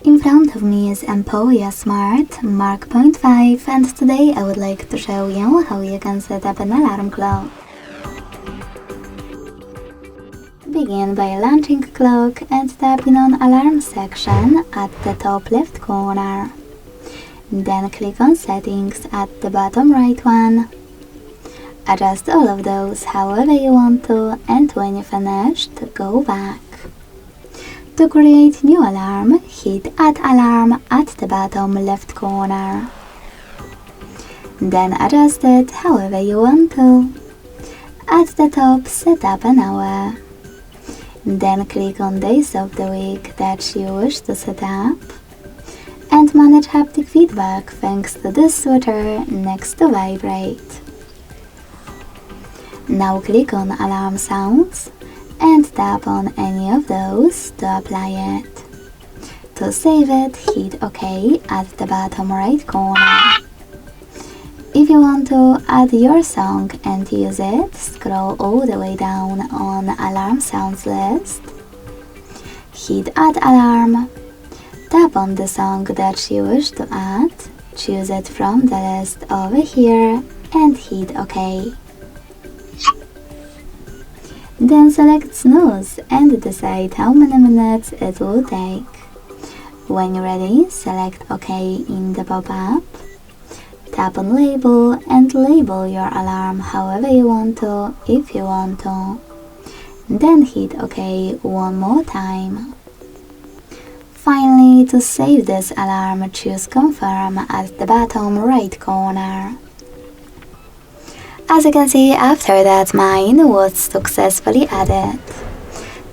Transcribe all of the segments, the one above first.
In front of me is Emporia SMART Mark Point 5, and today I would like to show you how you can set up an alarm clock. Begin by launching clock and tapping on alarm section at the top left corner. Then click on settings at the bottom right one. Adjust all of those however you want to, and when you finished, go back. To create new alarm, hit Add Alarm at the bottom left corner. Then adjust it however you want to. At the top, set up an hour. Then click on days of the week that you wish to set up, and manage haptic feedback thanks to this switcher next to vibrate. Now click on alarm sounds and tap on any of those to apply it. To save it, hit OK at the bottom right corner. If you want to add your song and use it, scroll all the way down on Alarm Sounds list. Hit Add Alarm. Tap on the song that you wish to add, choose it from the list over here and hit OK. Then select snooze and decide how many minutes it will take. When you're ready, select OK in the pop-up. Tap on label and label your alarm however you want to, if you want to. Then hit OK one more time. Finally, to save this alarm, choose confirm at the bottom right corner. As you can see, after that mine was successfully added.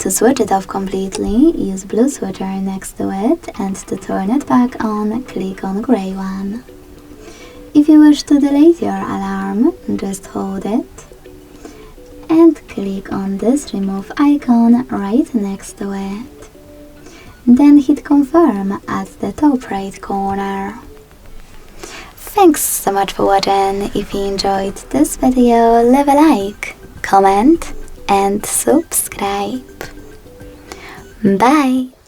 To switch it off completely, use blue switcher next to it, and to turn it back on, click on gray one. If you wish to delete your alarm, just hold it and click on this remove icon right next to it. Then hit confirm at the top right corner. Thanks so much for watching. If you enjoyed this video, leave a like, comment and subscribe. Bye!